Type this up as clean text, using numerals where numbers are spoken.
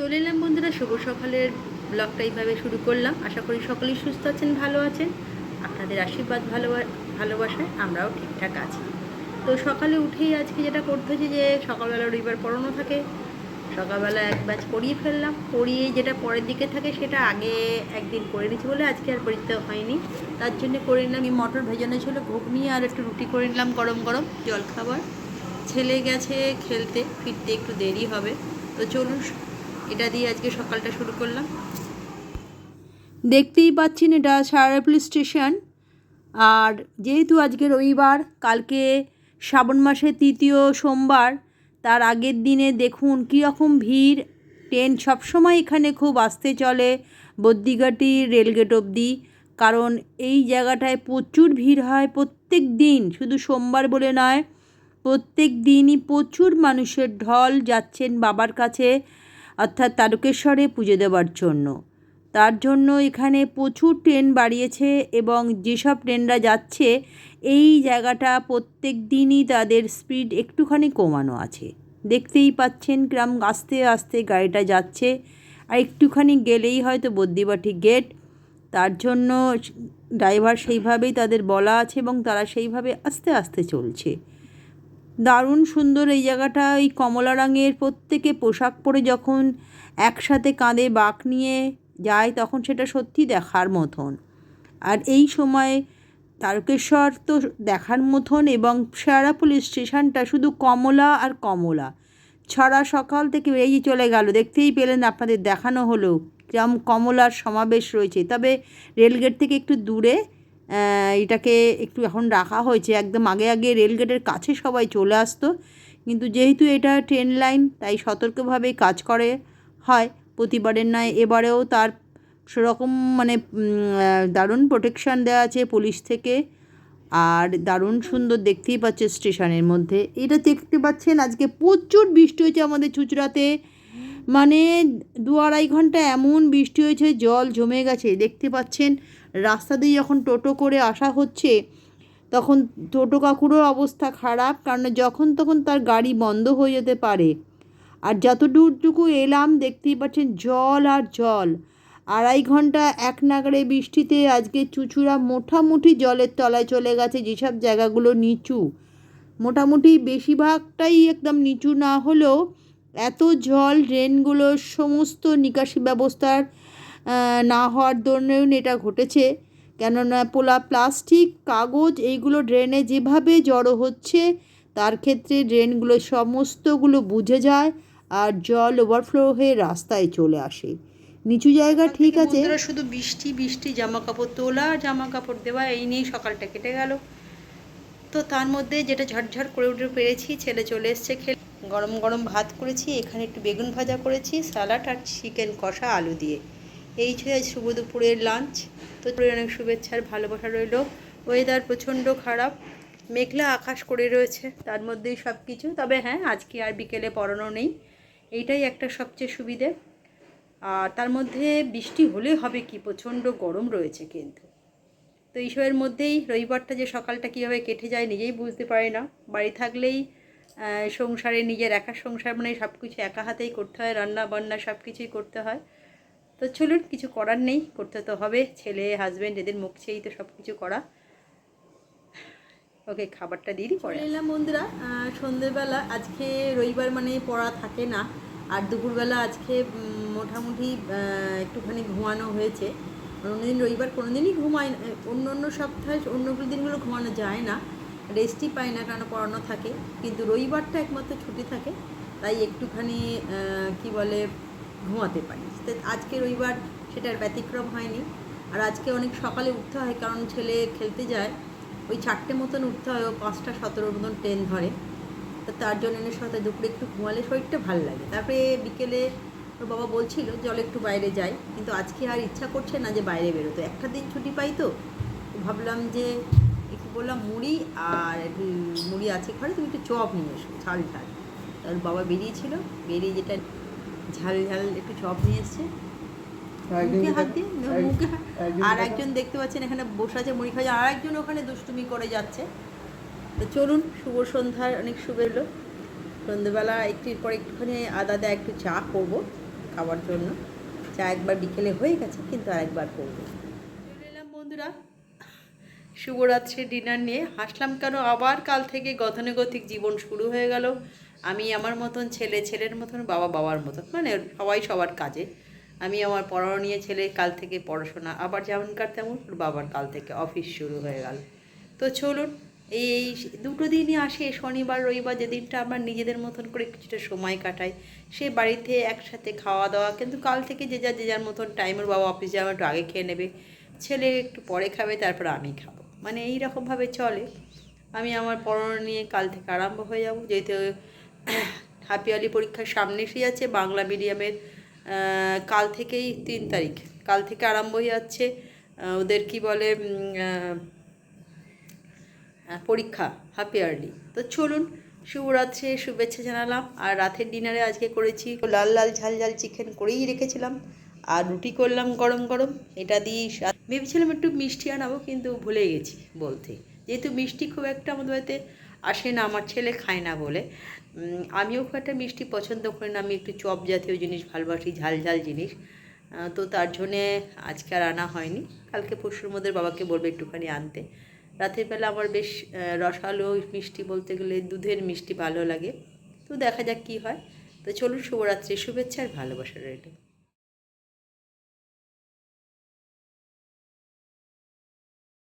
চলে এলাম বন্ধুরা, শুভ সকালের ব্লগটা এইভাবে শুরু করলাম। আশা করি সকলেই সুস্থ আছেন, ভালো আছেন। আপনাদের আশীর্বাদ ভালোবাসায় আমরাও ঠিকঠাক আছি। তো সকালে উঠেই আজকে যেটা করতে হচ্ছে যে সকালবেলা রবিবার পড়ানো থাকে, সকালবেলা এক ব্যাচ পড়িয়ে ফেললাম। পড়িয়ে যেটা পরের দিকে থাকে সেটা আগে একদিন করে নিচ্ছি বলে আজকে আর পড়তে হয়নি। তার জন্য করে নিলাম, এই মটর ভেজানো ছিল, ঘুগনি আর একটু রুটি করে নিলাম গরম গরম জলখাবার। ছেলে গেছে খেলতে, ফিরতে একটু দেরি হবে। তো চলুন এটা দিয়ে আজকে সকালটা শুরু করলাম। দেখতেই পাচ্ছেন এটা সারা পুলিশ স্টেশন। আর যেহেতু আজকে রবিবার, কালকে শ্রাবণ মাসের তৃতীয় সোমবার, তার আগের দিনে দেখুন কীরকম ভিড়। ট্রেন সবসময় এখানে খুব আস্তে চলে বদ্যিঘাটি রেলগেট অবধি, কারণ এই জায়গাটায় প্রচুর ভিড় হয় প্রত্যেক দিন, শুধু সোমবার বলে নয়, প্রত্যেক দিনই প্রচুর মানুষের ঢল যাচ্ছেন বাবার কাছে, অর্থাৎ তারকেশ্বরে পুজো দেওয়ার জন্য। তার জন্য এখানে প্রচুর ট্রেন বাড়িয়েছে এবং যেসব ট্রেনরা যাচ্ছে এই জায়গাটা প্রত্যেক দিনই তাদের স্পিড একটুখানি কমানো আছে। দেখতেই পাচ্ছেন গ্রাম আস্তে আস্তে গাড়িটা যাচ্ছে, আর একটুখানি গেলেই হয়তো বদ্যিবাটি গেট। তার জন্য ড্রাইভার সেইভাবেই তাদের বলা আছে এবং তারা সেইভাবে আস্তে আস্তে চলছে। দারুণ সুন্দর এই জায়গাটা। এই কমলা রঙের প্রত্যেকে পোশাক পরে যখন একসাথে কাঁধে বাঁক নিয়ে যায় তখন সেটা সত্যি দেখার মতন। আর এই সময় তারকেশ্বর তো দেখার মতন, এবং শেয়ারাপুলি স্টেশনটা শুধু কমলা আর কমলা ছড়া। সকাল থেকে বেরিয়ে চলে গেল, দেখতেই পেলেন, আপনাদের দেখানো হলো কিরম কমলার সমাবেশ রয়েছে। তবে রেলগেট থেকে একটু দূরে এটাকে একটু এখন রাখা হয়েছে। একদম আগে আগে রেলগেটের কাছে সবাই চলে আসতো, কিন্তু যেহেতু এটা ট্রেন লাইন তাই সতর্কভাবেই কাজ করে হয় প্রতিবারের নয়। এবারেও তার সেরকম মানে দারুণ প্রোটেকশান দেওয়া আছে পুলিশ থেকে। আর দারুণ সুন্দর দেখতেই পাচ্ছে স্টেশনের মধ্যে। এটা দেখতে পাচ্ছেন আজকে প্রচুর বৃষ্টি হয়েছে আমাদের চুঁচুড়াতে, মানে 2-2.5 ঘন্টা এমন বৃষ্টি হয়েছে, জল জমে গেছে। দেখতে পাচ্ছেন রাস্তা দিয়ে যখন টোটো করে আসা হচ্ছে তখন টোটো কাকুরও অবস্থা খারাপ, কারণ যখন তখন তার গাড়ি বন্ধ হয়ে যেতে পারে। আর যত দূরটুকু এলাম দেখতেই পাচ্ছেন জল আর জল। 2.5 ঘন্টা এক নাগাড়ে বৃষ্টিতে আজকে চুঁচুড়া মোটামুটি জলের তলায় চলে গেছে। যেসব জায়গাগুলো নিচু, মোটামুটি বেশিরভাগটাই একদম নিচু না হলেও এত জল, ড্রেনগুলোর সমস্ত নিকাশি ব্যবস্থার না হওয়ার দরুন এটা ঘটেছে। কেননা প্লাস্টিক, কাগজ এইগুলো ড্রেনে যেভাবে জড়ো হচ্ছে তার ক্ষেত্রে ড্রেনগুলো সমস্তগুলো বুঝে যায় আর জল ওভারফ্লো হয়ে রাস্তায় চলে আসে। নিচু জায়গা ঠিক আছে, শুধু বৃষ্টি বৃষ্টি, জামা কাপড় তোলা, জামা কাপড় দেওয়া, এই নিয়েই সকালটা কেটে গেল। তো তার মধ্যে যেটা ঝটঝট করে উঠে পেরেছি, ছেলে চলে এসছে খেলে। গরম গরম ভাত করেছি, এখানে একটু বেগুন ভাজা করেছি, স্যালাড আর চিকেন কষা আলু দিয়ে। এই ছিল শুভ দুপুরের লাঞ্চ। তো অনেক শুভেচ্ছার ভালোবাসা রইল। ওয়েদার প্রচণ্ড খারাপ, মেঘলা আকাশ করে রয়েছে, তার মধ্যেই সব কিছু। তবে হ্যাঁ, আজকে আর বিকেলে পড়ানো নেই, এইটাই একটা সবচেয়ে সুবিধে। আর তার মধ্যে বৃষ্টি হলে হবে কি, প্রচণ্ড গরম রয়েছে কিন্তু। তো এইসবের মধ্যেই রবিবারটা যে সকালটা কীভাবে কেটে যায় নিজেই বুঝতে পারি না। বাড়ি থাকলেই সংসারে নিজের একা সংসার, মানে সব কিছু একা হাতেই করতে হয়, রান্না বান্না সব কিছুই করতে হয়। তো চলুন, কিছু করার নেই, করতে তো হবে। ছেলে হাজব্যান্ড এদের মুখ চেয়েই তো সব কিছু করা। ওকে, খাবারটা দিয়ে দিই পরে এলাম বন্ধুরা। সন্ধ্যেবেলা আজকে রবিবার মানে পড়া থাকে না, আর দুপুরবেলা আজকে মোটামুটি একটুখানি ঘুমানো হয়েছে। অন্যদিন রবিবার কোনো দিনই ঘুমায়, অন্য অন্য সপ্তাহে অন্যগুলো দিনগুলো ঘুমানো যায় না, রেস্টই পায় না, কারণ পড়ানো থাকে। কিন্তু রবিবারটা একমাত্র ছুটি থাকে, তাই একটুখানি কি বলে ঘুমাতে পারি। তো আজকে রবিবার সেটার ব্যতিক্রম হয়নি। আর আজকে অনেক সকালে উঠতে হয়, কারণ ছেলে খেলতে যায়, ওই 4টে মতন উঠতে হয়, ও 5:17 মতন ট্রেন ধরে। তো তার জন্য এনে সাথে দুপুরে একটু ঘুমালে শরীরটা ভালো লাগে। তারপরে বিকেলে ওর বাবা বলছিল চল একটু বাইরে যাই, কিন্তু আজকে আর ইচ্ছা করছে না যে বাইরে বেরোতে। একটা দিন ছুটি পাই, তো ভাবলাম যে একটু বললাম মুড়ি আর মুড়ি আছে ঘরে, তুমি একটু চপ নিয়ে এসো ঝাল ঝাল। তার বাবা বেরিয়েছিল, বেরিয়ে যেটা ঝাল ঝাল একটু চপ নিয়ে এসছে, মুখে হাত দিয়ে মুখে। আর একজন দেখতে পাচ্ছেন এখানে বসে আছে মুড়ি খাওয়া, আর একজন ওখানে দুষ্টুমি করে যাচ্ছে। তো চলুন, শুভ সন্ধ্যার অনেক শুভ এলো। সন্ধ্যেবেলা একটুর পর একটুখানি আদা দেয় একটু চা করবো, খাওয়ার জন্য। চা একবার বিকেলে হয়ে গেছে, কিন্তু আরেকবার করবো। চলে এলাম বন্ধুরা শুভরাত্রি ডিনার নিয়ে। হাসলাম কেন, আবার কাল থেকে গতানুগতিক জীবন শুরু হয়ে গেল। আমি আমার মতন, ছেলে ছেলের মতন, বাবা বাবার মতন, মানে সবাই সবার কাজে। আমি আমার পড়ানো নিয়ে, ছেলে কাল থেকে পড়াশোনা, আবার যেমনকার তেমন বাবার কাল থেকে অফিস শুরু হয়ে গেল। তো চলুন, এই দুটো দিনই আসে, শনিবার রবিবার, যেদিনটা আমরা নিজেদের মতন করে কিছুটা সময় কাটাই, সে বাড়িতে একসাথে খাওয়া দাওয়া। কিন্তু কাল থেকে যে যার মতন টাইমের, বাবা অফিস যাওয়া একটু আগে খেয়ে নেবে, ছেলে একটু পরে খাবে, তারপর আমি খাবো, মানে এই রকমভাবে চলে। আমি আমার পড়ানো নিয়ে কাল থেকে আরম্ভ হয়ে যাব, যেহেতু হাফ ইয়ারলি পরীক্ষার সামনে এসে যাচ্ছে বাংলা মিডিয়ামের। কাল থেকেই 3 তারিখ, কাল থেকে আরম্ভ হয়ে যাচ্ছে ওদের কি বলে পরীক্ষা, হাফ ইয়ারলি। তো চলুন, শুভরাত্রি শুভেচ্ছা জানালাম। আর রাতের ডিনারে আজকে করেছি লাল লাল ঝাল ঝাল চিকেন করেই রেখেছিলাম, আর রুটি করলাম গরম গরম। এটা দিয়েই ভেবেছিলাম একটু মিষ্টি আনাবো, কিন্তু ভুলে গেছি বলতে। যেহেতু মিষ্টি খুব একটা আমাদের বাড়িতে আসে না, আমার ছেলে খায় না বলে, আমিও খুব একটা মিষ্টি পছন্দ করি না। আমি একটু চপ জাতীয় জিনিস ভালোবাসি, ঝাল ঝাল জিনিস। তো তার জন্যে আজকে আর আনা হয়নি। কালকে পরশুর মধ্যে বাবাকে বলবো একটুখানি আনতে। রাতের বেলা আমার বেশ রসালো মিষ্টি, বলতে গেলে দুধের মিষ্টি ভালো লাগে। তো দেখা যাক কী হয়। তো চলুন, শুভরাত্রি শুভেচ্ছা আর ভালোবাসা রইল।